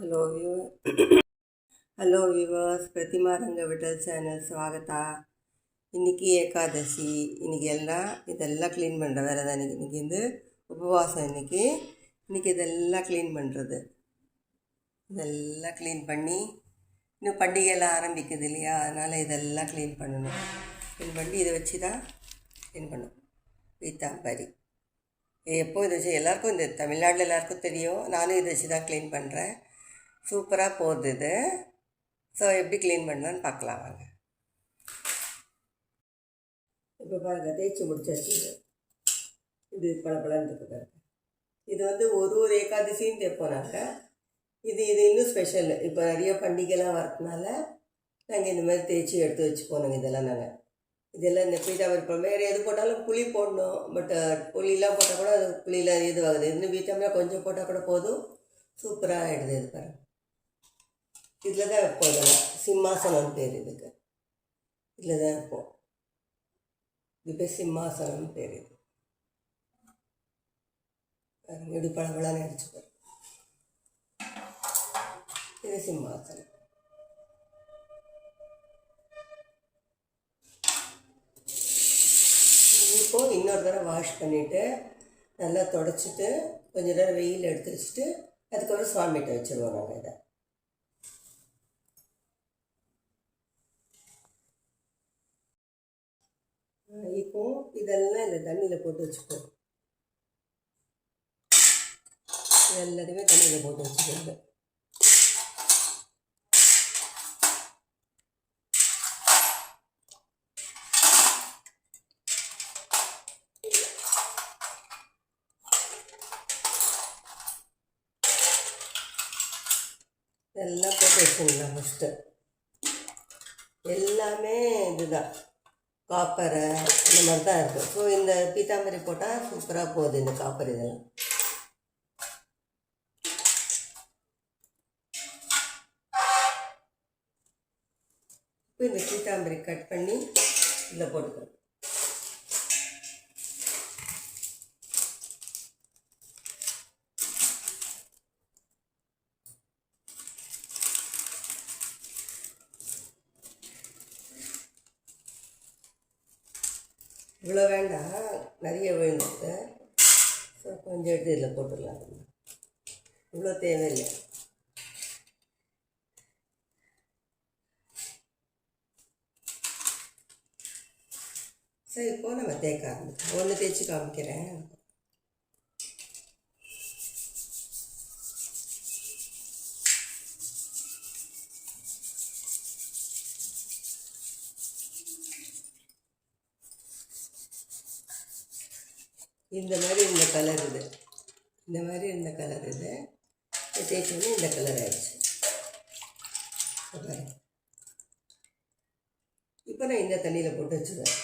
Hello hello viewers, ಪ್ರತಿಮಾ ರಂಗ Vithal channel ಸ್ವಾಗತ. இன்றைக்கி ஏகாதசி. இன்றைக்கி இதெல்லாம் க்ளீன் பண்ணுற வேலை தான். இன்றைக்கி உபவாசம். இன்றைக்கி இதெல்லாம் க்ளீன் பண்ணுறது. இதெல்லாம் க்ளீன் பண்ணி இன்னும் பண்டிகையெல்லாம் ஆரம்பிக்குது இல்லையா, அதனால் இதெல்லாம் க்ளீன் பண்ணணும். க்ளீன் பண்ணி இதை வச்சு தான் க்ளீன் பண்ணணும். பீத்தாம்பரி எப்போ இதை வச்சு எல்லாேருக்கும் இந்த தமிழ்நாட்டில் எல்லாேருக்கும் தெரியும். நானும் இதை வச்சு தான் க்ளீன் பண்ணுறேன். சூப்பராக போகுது இது. ஸோ எப்படி க்ளீன் பண்ணலான்னு பார்க்கலாம் வாங்க. இப்போ பாருங்கள், தேய்ச்சி முடிச்சாச்சு. இது பழப்பழன்னு இருக்குது. இது ஒரு ஏகாதசின்னு தேய்ப்போம் நாங்கள். இது இன்னும் ஸ்பெஷல். இப்போ நிறைய பண்டிகைலாம் வரதுனால நாங்கள் இந்த மாதிரி தேய்ச்சி எடுத்து வச்சு போனோங்க. இதெல்லாம் இந்த பீத்தாம்பரி வேறு எது போட்டாலும் புளி போடணும். பட் புளியெலாம் போட்டால் கூட அது புளியெலாம் இதுவாகுது. இன்னும் பீத்தாம்பரி கொஞ்சம் போட்டால் கூட போதும், சூப்பராக ஆகிடுது. இது பாருங்கள், இதில் தான் வைப்போம். இதெல்லாம் சிம்மாசனம் பேர். இதுக்கு இதில் தான் வைப்போம். இது பேர் சிம்மாசனம் பேர். இது இப்படி பழப்பழான்னு அடிச்சுப்போம். இது சிம்மாசனம். இப்போது இன்னொரு தடவை வாஷ் பண்ணிவிட்டு நல்லா தொடச்சிட்டு கொஞ்சம் நேரம் வெயில் எடுத்து வச்சுட்டு அதுக்கப்புறம் சுவாமிகிட்ட வச்சுருவோம் நாங்கள். இதை இப்போது இதெல்லாம் இந்த தண்ணியில் போட்டு வச்சுப்போம். எல்லாத்தையுமே தண்ணியில் போட்டு வச்சுக்கோங்க. எல்லாம் போட்டு வச்சுக்கலாம். ஃபஸ்ட்டு எல்லாமே இதுதான், காப்பரை இந்த மாதிரி தான் இருக்குது. ஸோ இந்த பீத்தாம்பரி போட்டால் சூப்பராக போகுது இந்த காப்பர். இதெல்லாம் இப்போ இந்த பீத்தாம்பரி கட் பண்ணி இதில் போட்டுக்கிறோம். இவ்வளோ வேண்டாம், நிறைய வேணுது. ஸோ கொஞ்சம் எடுத்து இதில் போட்டுடலாம். இவ்வளோ தேவையில்லை. சரி, இப்போது நம்ம தேய்க்க ஆரம்பிச்சோம். ஒன்று தேய்ச்சி காமிக்கிறேன். இந்த மாதிரி இந்த கலர் இது, இந்த மாதிரி இந்த கலர் இது தேய்ச்சோன்னே இந்த கலர் ஆயிடுச்சு. இப்போ நான் இந்த தண்ணியில் போட்டு வச்சுருவேன்.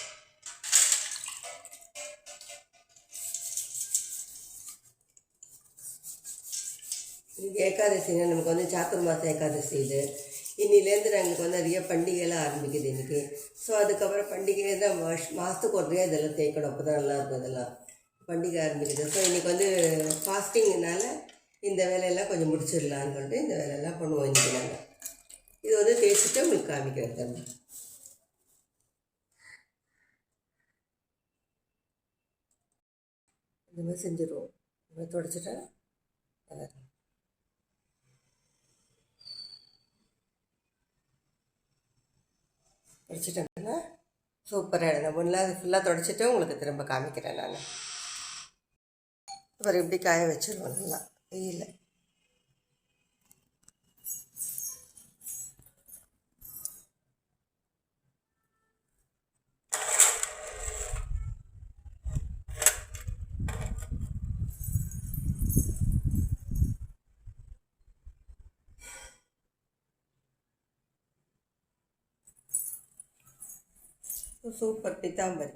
இது ஏகாதசினா நமக்கு சாத்துர்மாச ஏகாதசி. இது இன்னிலேருந்து எங்களுக்கு நிறைய பண்டிகைலாம் ஆரம்பிக்குது இன்றைக்கி. ஸோ அதுக்கப்புறம் பண்டிகை தான் மாதத்துக்கு ஒரு தடவை இதெல்லாம் தேய்க்கணும். அப்போ தான் நல்லாயிருக்கும். இதெல்லாம் பண்டிகை ஆரம்பிக்குது. ஸோ இன்றைக்கி ஃபாஸ்டிங்னால இந்த வேலையெல்லாம் கொஞ்சம் முடிச்சிடலான்னு சொல்லிட்டு இந்த வேலையெல்லாம் பண்ணுவோம் இன்றைக்கி நாங்கள். இது தேய்ச்சிட்டு உங்களுக்கு காமிக்கிறேன் தம்பி. இந்த மாதிரி செஞ்சுருவோம். இந்த மாதிரி தொடச்சிட்டா தொடச்சிட்டேன்னா சூப்பராக எடுங்க. முன்னாடி ஃபுல்லாக தொடச்சிட்டு உங்களுக்கு திரும்ப காமிக்கிறேன் நான். அப்புறம் இப்படி காய வச்சுருவோம் நல்லா வெயில். சூப்பர் பீத்தாம்பரி.